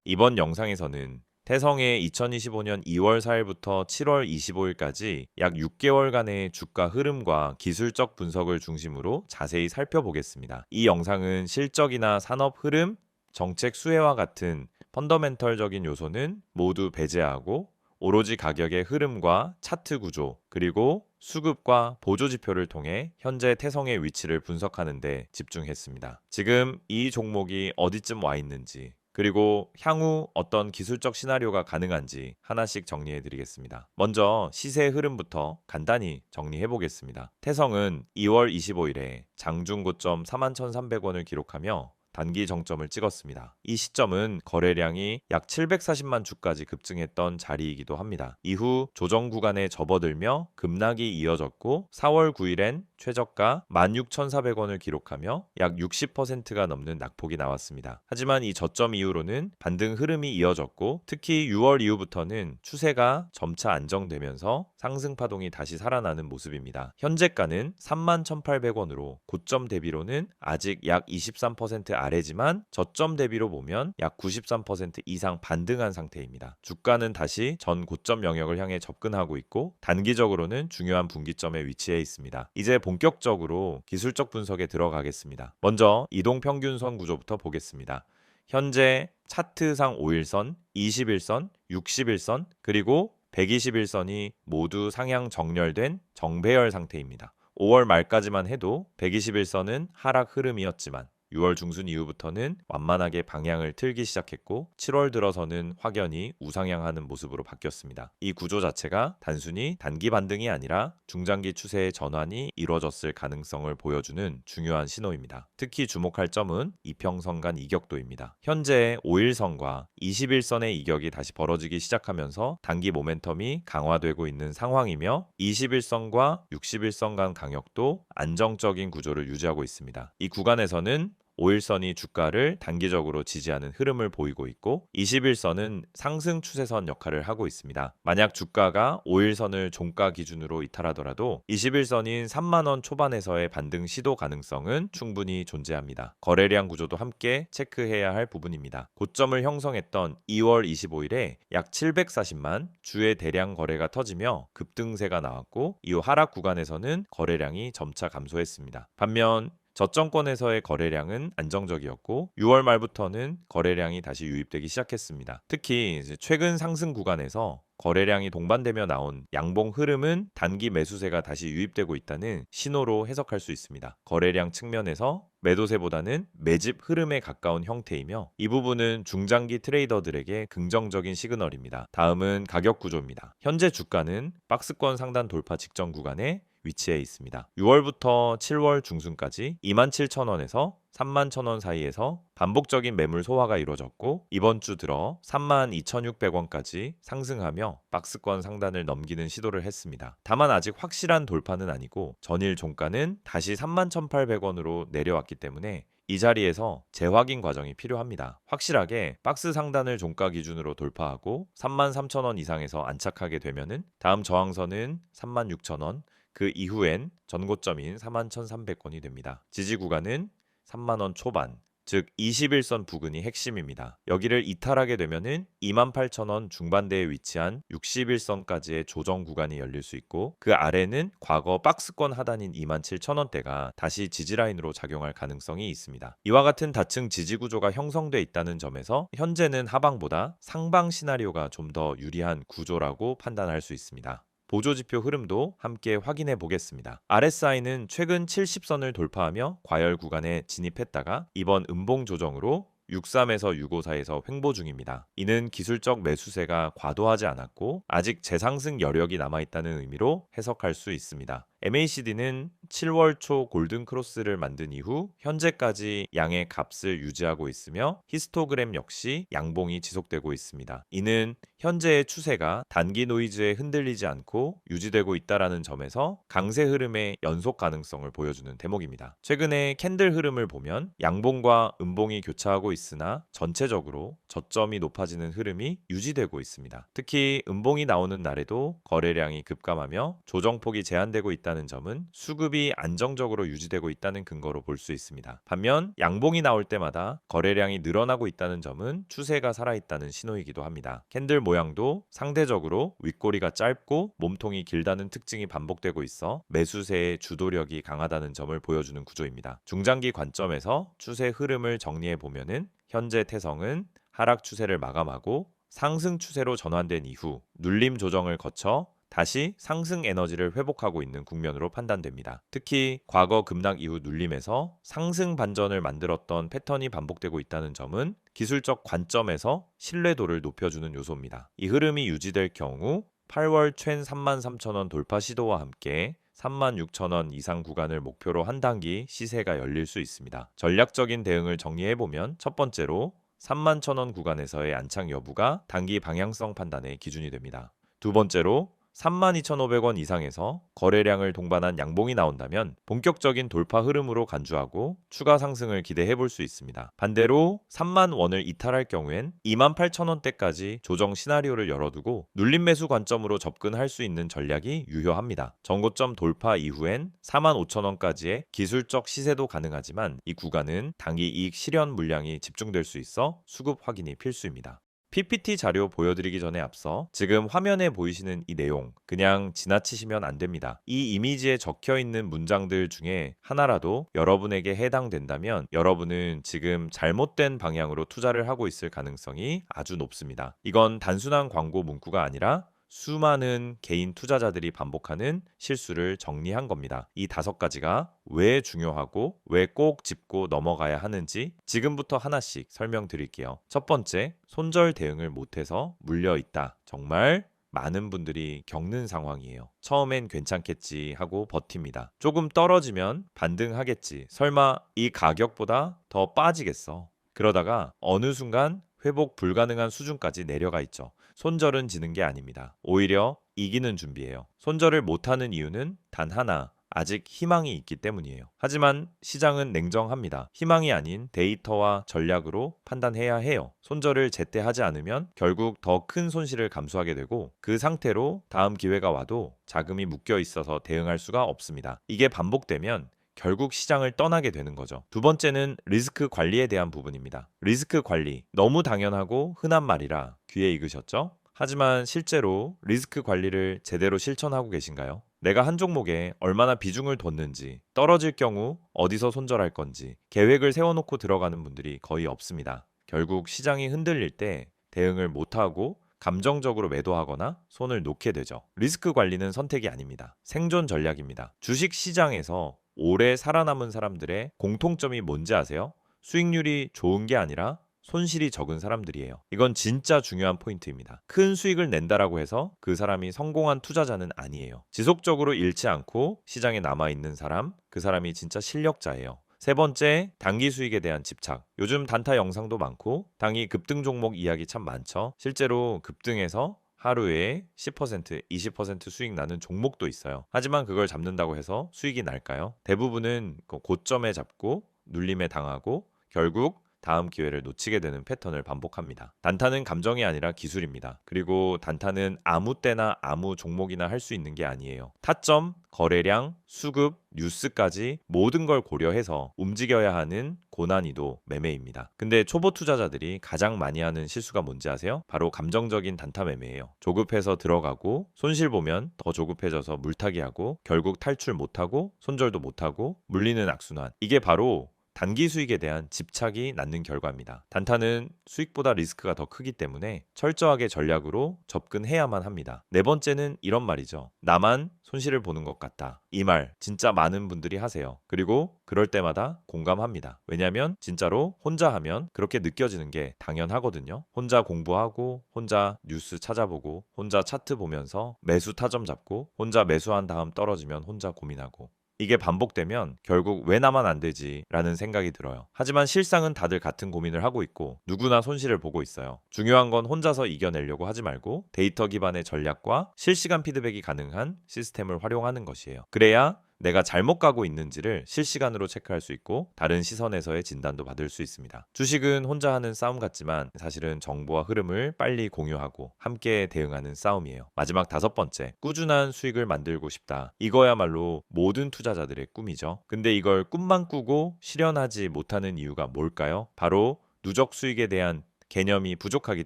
이번 영상에서는 태성의 2025년 2월 4일부터 7월 25일까지 약 6개월간의 주가 흐름과 기술적 분석을 중심으로 자세히 살펴보겠습니다. 이 영상은 실적이나 산업 흐름, 정책 수혜와 같은 펀더멘털적인 요소는 모두 배제하고 오로지 가격의 흐름과 차트 구조, 그리고 수급과 보조 지표를 통해 현재 태성의 위치를 분석하는 데 집중했습니다. 지금 이 종목이 어디쯤 와 있는지, 그리고 향후 어떤 기술적 시나리오가 가능한지 하나씩 정리해 드리겠습니다. 먼저 시세 흐름부터 간단히 정리해 보겠습니다. 태성은 2월 25일에 장중 고점 41,300원을 기록하며 단기 정점을 찍었습니다. 이 시점은 거래량이 약 740만 주까지 급증했던 자리이기도 합니다. 이후 조정 구간에 접어들며 급락이 이어졌고 4월 9일엔 최저가 16,400원을 기록하며 약 60%가 넘는 낙폭이 나왔습니다. 하지만 이 저점 이후로는 반등 흐름이 이어졌고 특히 6월 이후부터는 추세가 점차 안정되면서 상승 파동이 다시 살아나는 모습입니다. 현재가는 31,800원으로 고점 대비로는 아직 약 23% 아래지만 저점 대비로 보면 약 93% 이상 반등한 상태입니다. 주가는 다시 전 고점 영역을 향해 접근하고 있고 단기적으로는 중요한 분기점에 위치해 있습니다. 이제 본격적으로 기술적 분석에 들어가겠습니다. 먼저 이동평균선 구조부터 보겠습니다. 현재 차트상 5일선, 21선, 61선, 그리고 121선이 모두 상향 정렬된 정배열 상태입니다. 5월 말까지만 해도 121선은 하락 흐름이었지만 6월 중순 이후부터는 완만하게 방향을 틀기 시작했고 7월 들어서는 확연히 우상향하는 모습으로 바뀌었습니다. 이 구조 자체가 단순히 단기 반등이 아니라 중장기 추세의 전환이 이루어졌을 가능성을 보여주는 중요한 신호입니다. 특히 주목할 점은 이평선 간 이격도입니다. 현재 5일선과 21선의 이격이 다시 벌어지기 시작하면서 단기 모멘텀이 강화되고 있는 상황이며 21선과 61선 간 강역도 안정적인 구조를 유지하고 있습니다. 이 구간에서는 5일선이 주가를 단기적으로 지지하는 흐름을 보이고 있고 21선은 상승 추세선 역할을 하고 있습니다. 만약 주가가 5일선을 종가 기준으로 이탈하더라도 21선인 3만원 초반에서의 반등 시도 가능성은 충분히 존재합니다. 거래량 구조도 함께 체크해야 할 부분입니다. 고점을 형성했던 2월 25일에 약 740만 주의 대량 거래가 터지며 급등세가 나왔고 이후 하락 구간에서는 거래량이 점차 감소했습니다. 반면 저점권에서의 거래량은 안정적이었고 6월 말부터는 거래량이 다시 유입되기 시작했습니다. 특히 최근 상승 구간에서 거래량이 동반되며 나온 양봉 흐름은 단기 매수세가 다시 유입되고 있다는 신호로 해석할 수 있습니다. 거래량 측면에서 매도세보다는 매집 흐름에 가까운 형태이며 이 부분은 중장기 트레이더들에게 긍정적인 시그널입니다. 다음은 가격 구조입니다. 현재 주가는 박스권 상단 돌파 직전 구간에 위치해 있습니다. 6월부터 7월 중순까지 27,000원에서 31,000원 사이에서 반복적인 매물 소화가 이루어졌고 이번 주 들어 32,600원까지 상승하며 박스권 상단을 넘기는 시도를 했습니다. 다만 아직 확실한 돌파는 아니고 전일 종가는 다시 31,800원으로 내려왔기 때문에 이 자리에서 재확인 과정이 필요합니다. 확실하게 박스 상단을 종가 기준으로 돌파하고 33,000원 이상에서 안착하게 되면은 다음 저항선은 36,000원, 그 이후엔 전고점인 41,300원이 됩니다. 지지 구간은 3만원 초반, 즉 21선 부근이 핵심입니다. 여기를 이탈하게 되면은 28,000원 중반대에 위치한 61선까지의 조정 구간이 열릴 수 있고 그 아래는 과거 박스권 하단인 27,000원대가 다시 지지라인으로 작용할 가능성이 있습니다. 이와 같은 다층 지지 구조가 형성돼 있다는 점에서 현재는 하방보다 상방 시나리오가 좀 더 유리한 구조라고 판단할 수 있습니다. 보조지표 흐름도 함께 확인해 보겠습니다. RSI는 최근 70선을 돌파하며 과열 구간에 진입했다가 이번 음봉 조정으로 63에서 65 사이에서 횡보 중입니다. 이는 기술적 매수세가 과도하지 않았고 아직 재상승 여력이 남아있다는 의미로 해석할 수 있습니다. MACD는 7월 초 골든 크로스를 만든 이후 현재까지 양의 값을 유지하고 있으며 히스토그램 역시 양봉이 지속되고 있습니다. 이는 현재의 추세가 단기 노이즈에 흔들리지 않고 유지되고 있다는 점에서 강세 흐름의 연속 가능성을 보여주는 대목입니다. 최근에 캔들 흐름을 보면 양봉과 음봉이 교차하고 있으나 전체적으로 저점이 높아지는 흐름이 유지되고 있습니다. 특히 음봉이 나오는 날에도 거래량이 급감하며 조정폭이 제한되고 있다는 있다는 점은 수급이 안정적으로 유지되고 있다는 근거로 볼 수 있습니다. 반면 양봉이 나올 때마다 거래량이 늘어나고 있다는 점은 추세가 살아있다는 신호이기도 합니다. 캔들 모양도 상대적으로 윗꼬리가 짧고 몸통이 길다는 특징이 반복되고 있어 매수세의 주도력이 강하다는 점을 보여주는 구조입니다. 중장기 관점에서 추세 흐름을 정리해 보면은 현재 태성은 하락 추세를 마감하고 상승 추세로 전환된 이후 눌림 조정을 거쳐 다시 상승 에너지를 회복하고 있는 국면으로 판단됩니다. 특히 과거 급락 이후 눌림에서 상승 반전을 만들었던 패턴이 반복되고 있다는 점은 기술적 관점에서 신뢰도를 높여주는 요소입니다. 이 흐름이 유지될 경우 8월 챈 33,000원 돌파 시도와 함께 36,000원 이상 구간을 목표로 한 단기 시세가 열릴 수 있습니다. 전략적인 대응을 정리해보면 첫 번째로 31,000원 구간에서의 안착 여부가 단기 방향성 판단의 기준이 됩니다. 두 번째로 32,500원 이상에서 거래량을 동반한 양봉이 나온다면 본격적인 돌파 흐름으로 간주하고 추가 상승을 기대해 볼 수 있습니다. 반대로 3만 원을 이탈할 경우엔 28,000원대까지 조정 시나리오를 열어두고 눌림 매수 관점으로 접근할 수 있는 전략이 유효합니다. 전고점 돌파 이후엔 45,000원까지의 기술적 시세도 가능하지만 이 구간은 단기 이익 실현 물량이 집중될 수 있어 수급 확인이 필수입니다. PPT 자료 보여드리기 전에 앞서 지금 화면에 보이시는 이 내용 그냥 지나치시면 안 됩니다. 이 이미지에 적혀 있는 문장들 중에 하나라도 여러분에게 해당된다면 여러분은 지금 잘못된 방향으로 투자를 하고 있을 가능성이 아주 높습니다. 이건 단순한 광고 문구가 아니라 수많은 개인 투자자들이 반복하는 실수를 정리한 겁니다. 이 5가지가 왜 중요하고 왜 꼭 짚고 넘어가야 하는지 지금부터 하나씩 설명드릴게요. 첫 번째, 손절 대응을 못해서 물려있다. 정말 많은 분들이 겪는 상황이에요. 처음엔 괜찮겠지 하고 버팁니다. 조금 떨어지면 반등하겠지. 설마 이 가격보다 더 빠지겠어. 그러다가 어느 순간 회복 불가능한 수준까지 내려가 있죠. 손절은 지는 게 아닙니다. 오히려 이기는 준비예요. 손절을 못하는 이유는 단 하나, 아직 희망이 있기 때문이에요. 하지만 시장은 냉정합니다. 희망이 아닌 데이터와 전략으로 판단해야 해요. 손절을 제때 하지 않으면 결국 더 큰 손실을 감수하게 되고 그 상태로 다음 기회가 와도 자금이 묶여 있어서 대응할 수가 없습니다. 이게 반복되면 결국 시장을 떠나게 되는 거죠. 두 번째는 리스크 관리에 대한 부분입니다. 리스크 관리, 너무 당연하고 흔한 말이라 귀에 익으셨죠? 하지만 실제로 리스크 관리를 제대로 실천하고 계신가요? 내가 한 종목에 얼마나 비중을 뒀는지, 떨어질 경우 어디서 손절할 건지 계획을 세워놓고 들어가는 분들이 거의 없습니다. 결국 시장이 흔들릴 때 대응을 못하고 감정적으로 매도하거나 손을 놓게 되죠. 리스크 관리는 선택이 아닙니다. 생존 전략입니다. 주식 시장에서 오래 살아남은 사람들의 공통점이 뭔지 아세요? 수익률이 좋은 게 아니라 손실이 적은 사람들이에요. 이건 진짜 중요한 포인트입니다. 큰 수익을 낸다라고 해서 그 사람이 성공한 투자자는 아니에요. 지속적으로 잃지 않고 시장에 남아있는 사람, 그 사람이 진짜 실력자예요. 세 번째, 단기 수익에 대한 집착. 요즘 단타 영상도 많고 단기 급등 종목 이야기 참 많죠. 실제로 급등해서 하루에 10%, 20% 수익 나는 종목도 있어요. 하지만 그걸 잡는다고 해서 수익이 날까요? 대부분은 고점에 잡고 눌림에 당하고 결국 다음 기회를 놓치게 되는 패턴을 반복합니다. 단타는 감정이 아니라 기술입니다. 그리고 단타는 아무 때나 아무 종목이나 할 수 있는 게 아니에요. 타점, 거래량, 수급, 뉴스까지 모든 걸 고려해서 움직여야 하는 고난이도 매매입니다. 근데 초보 투자자들이 가장 많이 하는 실수가 뭔지 아세요? 바로 감정적인 단타 매매예요. 조급해서 들어가고 손실 보면 더 조급해져서 물타기하고 결국 탈출 못하고 손절도 못하고 물리는 악순환. 이게 바로 단기 수익에 대한 집착이 낳는 결과입니다. 단타는 수익보다 리스크가 더 크기 때문에 철저하게 전략으로 접근해야만 합니다. 네 번째는 이런 말이죠. 나만 손실을 보는 것 같다. 이 말 진짜 많은 분들이 하세요. 그리고 그럴 때마다 공감합니다. 왜냐하면 진짜로 혼자 하면 그렇게 느껴지는 게 당연하거든요. 혼자 공부하고 혼자 뉴스 찾아보고 혼자 차트 보면서 매수 타점 잡고 혼자 매수한 다음 떨어지면 혼자 고민하고 이게 반복되면 결국 왜 나만 안 되지? 라는 생각이 들어요. 하지만 실상은 다들 같은 고민을 하고 있고 누구나 손실을 보고 있어요. 중요한 건 혼자서 이겨내려고 하지 말고 데이터 기반의 전략과 실시간 피드백이 가능한 시스템을 활용하는 것이에요. 그래야 내가 잘못 가고 있는지를 실시간으로 체크할 수 있고 다른 시선에서의 진단도 받을 수 있습니다. 주식은 혼자 하는 싸움 같지만 사실은 정보와 흐름을 빨리 공유하고 함께 대응하는 싸움이에요. 마지막 5번째, 꾸준한 수익을 만들고 싶다. 이거야말로 모든 투자자들의 꿈이죠. 근데 이걸 꿈만 꾸고 실현하지 못하는 이유가 뭘까요? 바로 누적 수익에 대한 개념이 부족하기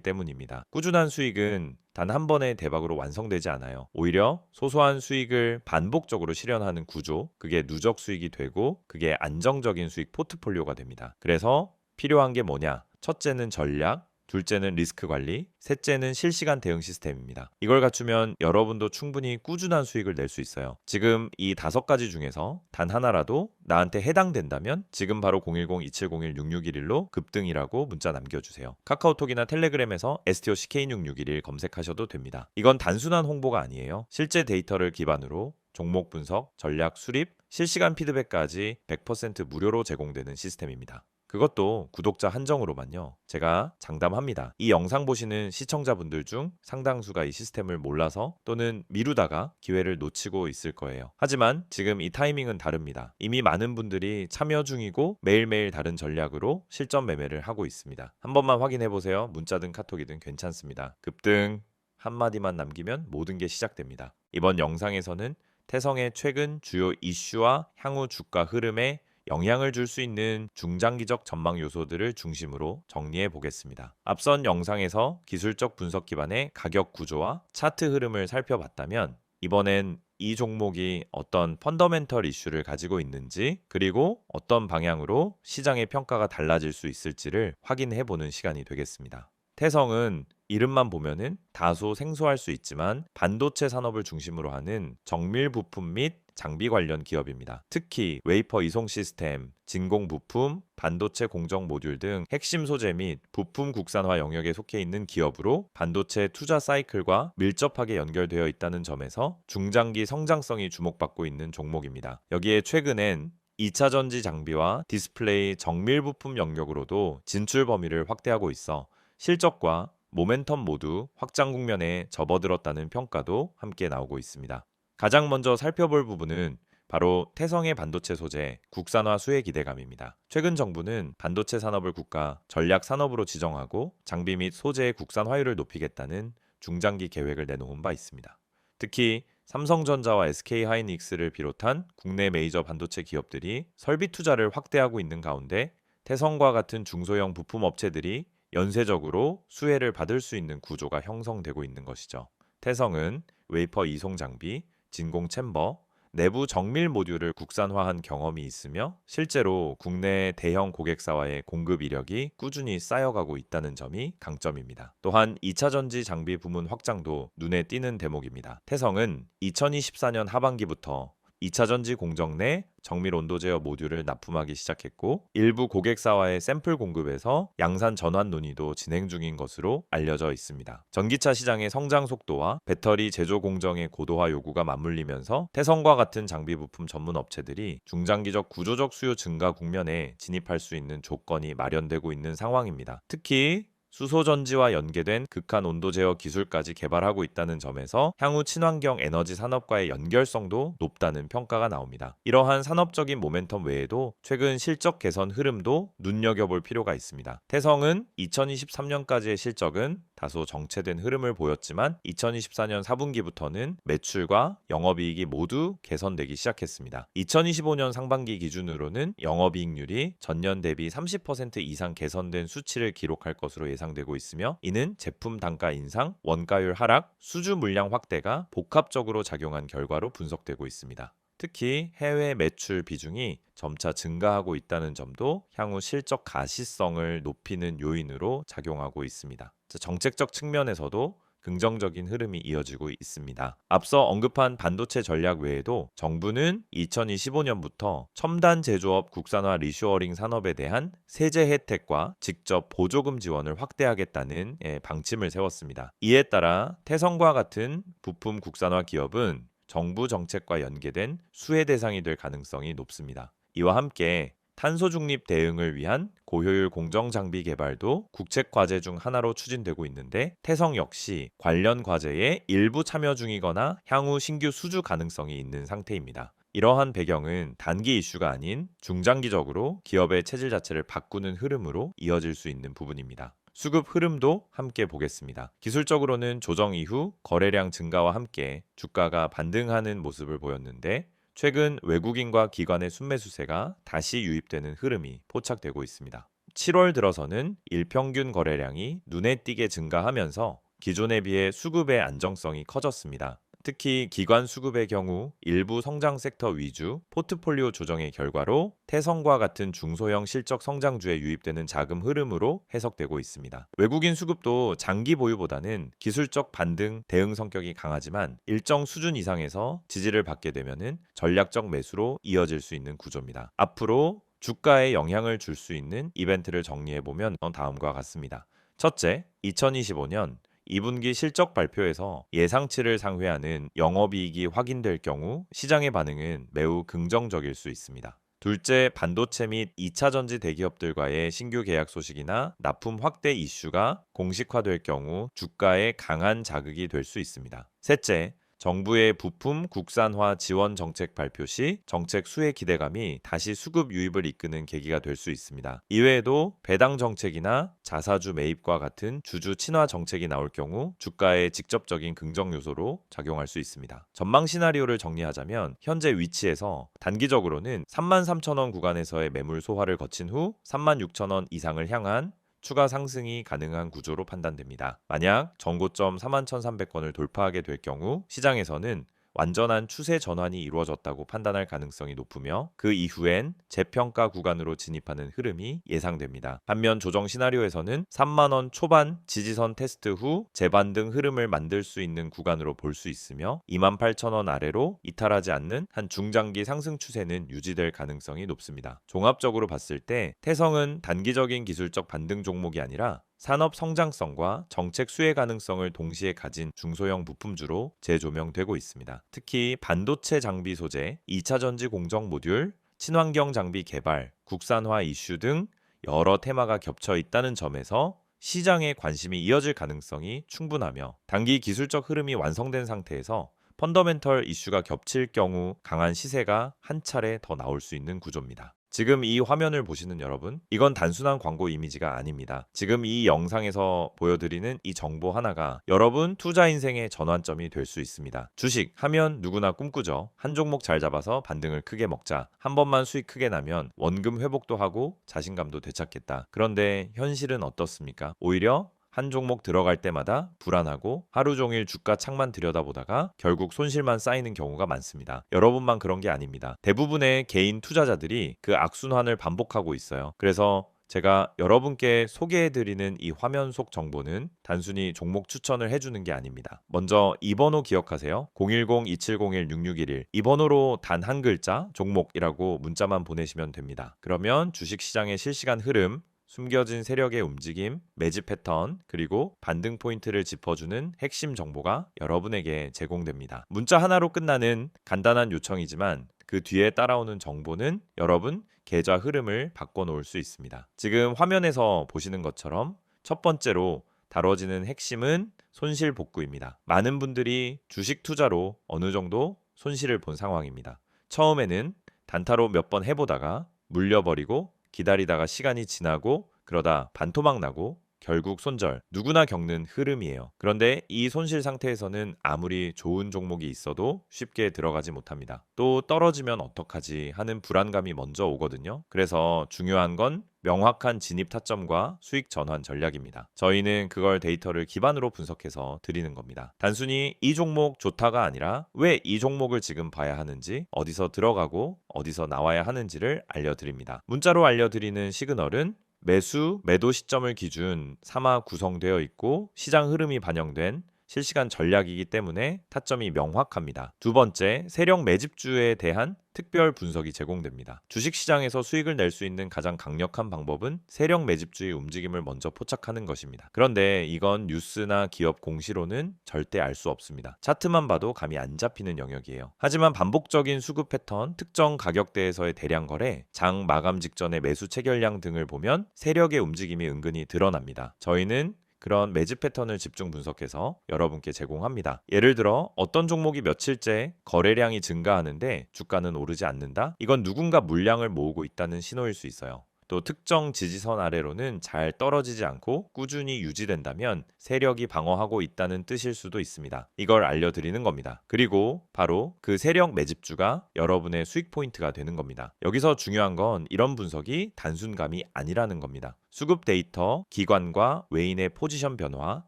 때문입니다. 꾸준한 수익은 단 한 번의 대박으로 완성되지 않아요. 오히려 소소한 수익을 반복적으로 실현하는 구조, 그게 누적 수익이 되고 그게 안정적인 수익 포트폴리오가 됩니다. 그래서 필요한 게 뭐냐? 첫째는 전략, 둘째는 리스크 관리, 셋째는 실시간 대응 시스템입니다. 이걸 갖추면 여러분도 충분히 꾸준한 수익을 낼 수 있어요. 지금 이 5가지 중에서 단 하나라도 나한테 해당된다면 지금 바로 010-2701-6611로 급등이라고 문자 남겨주세요. 카카오톡이나 텔레그램에서 STOC K6611 검색하셔도 됩니다. 이건 단순한 홍보가 아니에요. 실제 데이터를 기반으로 종목 분석, 전략 수립, 실시간 피드백까지 100% 무료로 제공되는 시스템입니다. 그것도 구독자 한정으로만요. 제가 장담합니다. 이 영상 보시는 시청자분들 중 상당수가 이 시스템을 몰라서 또는 미루다가 기회를 놓치고 있을 거예요. 하지만 지금 이 타이밍은 다릅니다. 이미 많은 분들이 참여 중이고 매일매일 다른 전략으로 실전 매매를 하고 있습니다. 한 번만 확인해 보세요. 문자든 카톡이든 괜찮습니다. 급등 한마디만 남기면 모든 게 시작됩니다. 이번 영상에서는 태성의 최근 주요 이슈와 향후 주가 흐름에 영향을 줄 수 있는 중장기적 전망 요소들을 중심으로 정리해 보겠습니다. 앞선 영상에서 기술적 분석 기반의 가격 구조와 차트 흐름을 살펴봤다면 이번엔 이 종목이 어떤 펀더멘털 이슈를 가지고 있는지 그리고 어떤 방향으로 시장의 평가가 달라질 수 있을지를 확인해 보는 시간이 되겠습니다. 태성은 이름만 보면은 다소 생소할 수 있지만 반도체 산업을 중심으로 하는 정밀 부품 및 장비 관련 기업입니다. 특히 웨이퍼 이송 시스템, 진공 부품, 반도체 공정 모듈 등 핵심 소재 및 부품 국산화 영역에 속해 있는 기업으로 반도체 투자 사이클과 밀접하게 연결되어 있다는 점에서 중장기 성장성이 주목받고 있는 종목입니다. 여기에 최근엔 2차 전지 장비와 디스플레이 정밀 부품 영역으로도 진출 범위를 확대하고 있어 실적과 모멘텀 모두 확장 국면에 접어들었다는 평가도 함께 나오고 있습니다. 가장 먼저 살펴볼 부분은 바로 태성의 반도체 소재 국산화 수혜 기대감입니다. 최근 정부는 반도체 산업을 국가 전략 산업으로 지정하고 장비 및 소재의 국산 화율을 높이겠다는 중장기 계획을 내놓은 바 있습니다. 특히 삼성전자와 SK하이닉스를 비롯한 국내 메이저 반도체 기업들이 설비 투자를 확대하고 있는 가운데 태성과 같은 중소형 부품 업체들이 연쇄적으로 수혜를 받을 수 있는 구조가 형성되고 있는 것이죠. 태성은 웨이퍼 이송 장비, 진공 챔버, 내부 정밀 모듈을 국산화한 경험이 있으며 실제로 국내 대형 고객사와의 공급 이력이 꾸준히 쌓여가고 있다는 점이 강점입니다. 또한 2차 전지 장비 부문 확장도 눈에 띄는 대목입니다. 태성은 2024년 하반기부터 2차 전지 공정 내 정밀 온도 제어 모듈을 납품하기 시작했고 일부 고객사와의 샘플 공급에서 양산 전환 논의도 진행 중인 것으로 알려져 있습니다. 전기차 시장의 성장 속도와 배터리 제조 공정의 고도화 요구가 맞물리면서 태성과 같은 장비 부품 전문 업체들이 중장기적 구조적 수요 증가 국면에 진입할 수 있는 조건이 마련되고 있는 상황입니다. 특히 수소전지와 연계된 극한 온도 제어 기술까지 개발하고 있다는 점에서 향후 친환경 에너지 산업과의 연결성도 높다는 평가가 나옵니다. 이러한 산업적인 모멘텀 외에도 최근 실적 개선 흐름도 눈여겨볼 필요가 있습니다. 태성은 2023년까지의 실적은 다소 정체된 흐름을 보였지만 2024년 4분기부터는 매출과 영업이익이 모두 개선되기 시작했습니다. 2025년 상반기 기준으로는 영업이익률이 전년 대비 30% 이상 개선된 수치를 기록할 것으로 예상되고 있으며 이는 제품 단가 인상, 원가율 하락, 수주 물량 확대가 복합적으로 작용한 결과로 분석되고 있습니다. 특히 해외 매출 비중이 점차 증가하고 있다는 점도 향후 실적 가시성을 높이는 요인으로 작용하고 있습니다. 정책적 측면에서도 긍정적인 흐름이 이어지고 있습니다. 앞서 언급한 반도체 전략 외에도 정부는 2025년부터 첨단 제조업 국산화 리쇼어링 산업에 대한 세제 혜택과 직접 보조금 지원을 확대하겠다는 방침을 세웠습니다. 이에 따라 태성과 같은 부품 국산화 기업은 정부 정책과 연계된 수혜 대상이 될 가능성이 높습니다. 이와 함께 탄소 중립 대응을 위한 고효율 공정 장비 개발도 국책 과제 중 하나로 추진되고 있는데 태성 역시 관련 과제에 일부 참여 중이거나 향후 신규 수주 가능성이 있는 상태입니다. 이러한 배경은 단기 이슈가 아닌 중장기적으로 기업의 체질 자체를 바꾸는 흐름으로 이어질 수 있는 부분입니다. 수급 흐름도 함께 보겠습니다. 기술적으로는 조정 이후 거래량 증가와 함께 주가가 반등하는 모습을 보였는데 최근 외국인과 기관의 순매수세가 다시 유입되는 흐름이 포착되고 있습니다. 7월 들어서는 일평균 거래량이 눈에 띄게 증가하면서 기존에 비해 수급의 안정성이 커졌습니다. 특히 기관 수급의 경우 일부 성장 섹터 위주 포트폴리오 조정의 결과로 태성과 같은 중소형 실적 성장주에 유입되는 자금 흐름으로 해석되고 있습니다. 외국인 수급도 장기 보유보다는 기술적 반등 대응 성격이 강하지만 일정 수준 이상에서 지지를 받게 되면 전략적 매수로 이어질 수 있는 구조입니다. 앞으로 주가에 영향을 줄 수 있는 이벤트를 정리해보면 다음과 같습니다. 첫째, 2025년 2분기 실적 발표에서 예상치를 상회하는 영업이익이 확인될 경우 시장의 반응은 매우 긍정적일 수 있습니다. 둘째, 반도체 및 2차 전지 대기업들과의 신규 계약 소식이나 납품 확대 이슈가 공식화될 경우 주가에 강한 자극이 될 수 있습니다. 셋째, 정부의 부품 국산화 지원 정책 발표 시 정책 수혜 기대감이 다시 수급 유입을 이끄는 계기가 될 수 있습니다. 이외에도 배당 정책이나 자사주 매입과 같은 주주 친화 정책이 나올 경우 주가에 직접적인 긍정 요소로 작용할 수 있습니다. 전망 시나리오를 정리하자면 현재 위치에서 단기적으로는 33,000원 구간에서의 매물 소화를 거친 후 36,000원 이상을 향한 추가 상승이 가능한 구조로 판단됩니다. 만약 전고점 41,300원을 돌파하게 될 경우 시장에서는 완전한 추세 전환이 이루어졌다고 판단할 가능성이 높으며 그 이후엔 재평가 구간으로 진입하는 흐름이 예상됩니다. 반면 조정 시나리오에서는 3만원 초반 지지선 테스트 후 재반등 흐름을 만들 수 있는 구간으로 볼 수 있으며 28,000원 아래로 이탈하지 않는 한 중장기 상승 추세는 유지될 가능성이 높습니다. 종합적으로 봤을 때 태성은 단기적인 기술적 반등 종목이 아니라 산업 성장성과 정책 수혜 가능성을 동시에 가진 중소형 부품주로 재조명되고 있습니다. 특히 반도체 장비 소재, 2차 전지 공정 모듈, 친환경 장비 개발, 국산화 이슈 등 여러 테마가 겹쳐 있다는 점에서 시장의 관심이 이어질 가능성이 충분하며 단기 기술적 흐름이 완성된 상태에서 펀더멘털 이슈가 겹칠 경우 강한 시세가 한 차례 더 나올 수 있는 구조입니다. 지금 이 화면을 보시는 여러분, 이건 단순한 광고 이미지가 아닙니다. 지금 이 영상에서 보여드리는 이 정보 하나가 여러분 투자 인생의 전환점이 될 수 있습니다. 주식 하면 누구나 꿈꾸죠. 한 종목 잘 잡아서 반등을 크게 먹자. 한 번만 수익 크게 나면 원금 회복도 하고 자신감도 되찾겠다. 그런데 현실은 어떻습니까? 오히려 한 종목 들어갈 때마다 불안하고 하루 종일 주가 창만 들여다보다가 결국 손실만 쌓이는 경우가 많습니다. 여러분만 그런 게 아닙니다. 대부분의 개인 투자자들이 그 악순환을 반복하고 있어요. 그래서 제가 여러분께 소개해드리는 이 화면 속 정보는 단순히 종목 추천을 해주는 게 아닙니다. 먼저 이 번호 기억하세요. 010-2701-6611 이 번호로 단 한 글자 종목이라고 문자만 보내시면 됩니다. 그러면 주식시장의 실시간 흐름, 숨겨진 세력의 움직임, 매집 패턴, 그리고 반등 포인트를 짚어주는 핵심 정보가 여러분에게 제공됩니다. 문자 하나로 끝나는 간단한 요청이지만 그 뒤에 따라오는 정보는 여러분 계좌 흐름을 바꿔놓을 수 있습니다. 지금 화면에서 보시는 것처럼 첫 번째로 다뤄지는 핵심은 손실 복구입니다. 많은 분들이 주식 투자로 어느 정도 손실을 본 상황입니다. 처음에는 단타로 몇 번 해보다가 물려버리고 기다리다가 시간이 지나고 그러다 반토막 나고 결국 손절, 누구나 겪는 흐름이에요. 그런데 이 손실 상태에서는 아무리 좋은 종목이 있어도 쉽게 들어가지 못합니다. 또 떨어지면 어떡하지 하는 불안감이 먼저 오거든요. 그래서 중요한 건 명확한 진입 타점과 수익 전환 전략입니다. 저희는 그걸 데이터를 기반으로 분석해서 드리는 겁니다. 단순히 이 종목 좋다가 아니라 왜 이 종목을 지금 봐야 하는지, 어디서 들어가고 어디서 나와야 하는지를 알려드립니다. 문자로 알려드리는 시그널은 매수, 매도 시점을 기준 삼아 구성되어 있고 시장 흐름이 반영된 실시간 전략이기 때문에 타점이 명확합니다. 두 번째, 세력 매집주에 대한 특별 분석이 제공됩니다. 주식시장에서 수익을 낼 수 있는 가장 강력한 방법은 세력 매집주의 움직임을 먼저 포착하는 것입니다. 그런데 이건 뉴스나 기업 공시로는 절대 알 수 없습니다. 차트만 봐도 감이 안 잡히는 영역이에요. 하지만 반복적인 수급 패턴, 특정 가격대에서의 대량 거래, 장 마감 직전의 매수 체결량 등을 보면 세력의 움직임이 은근히 드러납니다. 저희는 그런 매집 패턴을 집중 분석해서 여러분께 제공합니다. 예를 들어 어떤 종목이 며칠째 거래량이 증가하는데 주가는 오르지 않는다? 이건 누군가 물량을 모으고 있다는 신호일 수 있어요. 또 특정 지지선 아래로는 잘 떨어지지 않고 꾸준히 유지된다면 세력이 방어하고 있다는 뜻일 수도 있습니다. 이걸 알려드리는 겁니다. 그리고 바로 그 세력 매집주가 여러분의 수익 포인트가 되는 겁니다. 여기서 중요한 건 이런 분석이 단순감이 아니라는 겁니다. 수급 데이터, 기관과 외인의 포지션 변화,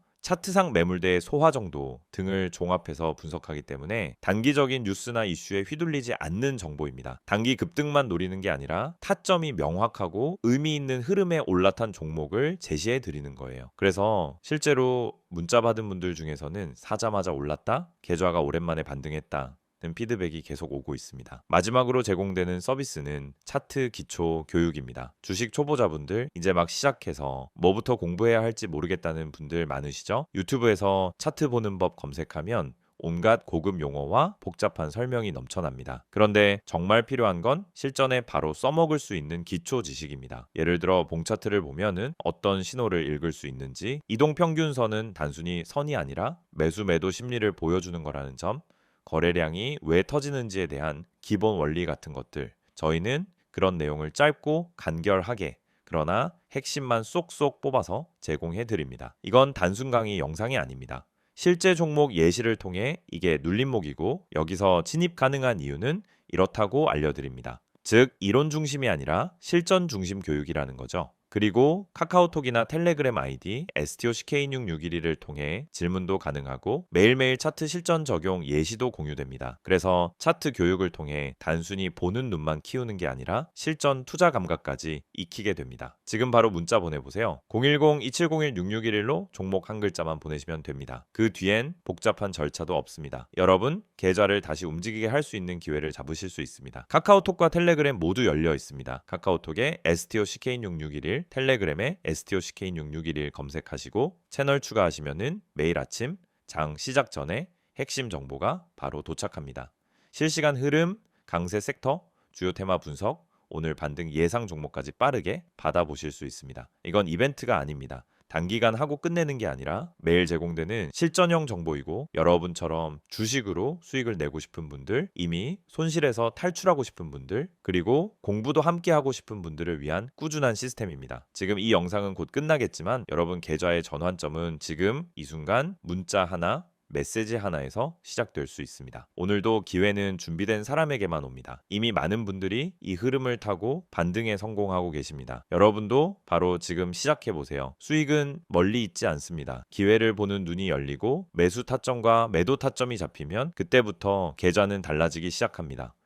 차트상 매물대의 소화 정도 등을 종합해서 분석하기 때문에 단기적인 뉴스나 이슈에 휘둘리지 않는 정보입니다. 단기 급등만 노리는 게 아니라 타점이 명확하고 의미 있는 흐름에 올라탄 종목을 제시해 드리는 거예요. 그래서 실제로 문자 받은 분들 중에서는 사자마자 올랐다, 계좌가 오랜만에 반등했다 는 피드백이 계속 오고 있습니다. 마지막으로 제공되는 서비스는 차트 기초 교육입니다. 주식 초보자분들 이제 막 시작해서 뭐부터 공부해야 할지 모르겠다는 분들 많으시죠? 유튜브에서 차트 보는 법 검색하면 온갖 고급 용어와 복잡한 설명이 넘쳐납니다. 그런데 정말 필요한 건 실전에 바로 써먹을 수 있는 기초 지식입니다. 예를 들어 봉 차트를 보면은 어떤 신호를 읽을 수 있는지, 이동평균선은 단순히 선이 아니라 매수 매도 심리를 보여주는 거라는 점, 거래량이 왜 터지는지에 대한 기본 원리 같은 것들, 저희는 그런 내용을 짧고 간결하게 그러나 핵심만 쏙쏙 뽑아서 제공해 드립니다. 이건 단순 강의 영상이 아닙니다. 실제 종목 예시를 통해 이게 눌림목이고 여기서 진입 가능한 이유는 이렇다고 알려드립니다. 즉 이론 중심이 아니라 실전 중심 교육이라는 거죠. 그리고 카카오톡이나 텔레그램 아이디 STOCK661을 통해 질문도 가능하고 매일매일 차트 실전 적용 예시도 공유됩니다. 그래서 차트 교육을 통해 단순히 보는 눈만 키우는 게 아니라 실전 투자 감각까지 익히게 됩니다. 지금 바로 문자 보내보세요. 010-2701-6611로 종목 한 글자만 보내시면 됩니다. 그 뒤엔 복잡한 절차도 없습니다. 여러분 계좌를 다시 움직이게 할 수 있는 기회를 잡으실 수 있습니다. 카카오톡과 텔레그램 모두 열려 있습니다. 카카오톡에 STOCK661, 텔레그램에 STOCK661 검색하시고 채널 추가하시면은 매일 아침 장 시작 전에 핵심 정보가 바로 도착합니다. 실시간 흐름, 강세 섹터, 주요 테마 분석, 오늘 반등 예상 종목까지 빠르게 받아보실 수 있습니다. 이건 이벤트가 아닙니다. 단기간 하고 끝내는 게 아니라 매일 제공되는 실전형 정보이고 여러분처럼 주식으로 수익을 내고 싶은 분들, 이미 손실에서 탈출하고 싶은 분들, 그리고 공부도 함께 하고 싶은 분들을 위한 꾸준한 시스템입니다. 지금 이 영상은 곧 끝나겠지만 여러분 계좌의 전환점은 지금 이 순간 문자 하나, 메시지 하나에서 시작될 수 있습니다. 오늘도 기회는 준비된 사람에게만 옵니다. 이미 많은 분들이 이 흐름을 타고 반등에 성공하고 계십니다. 여러분도 바로 지금 시작해보세요. 수익은 멀리 있지 않습니다. 기회를 보는 눈이 열리고 매수 타점과 매도 타점이 잡히면 그때부터 계좌는 달라지기 시작합니다.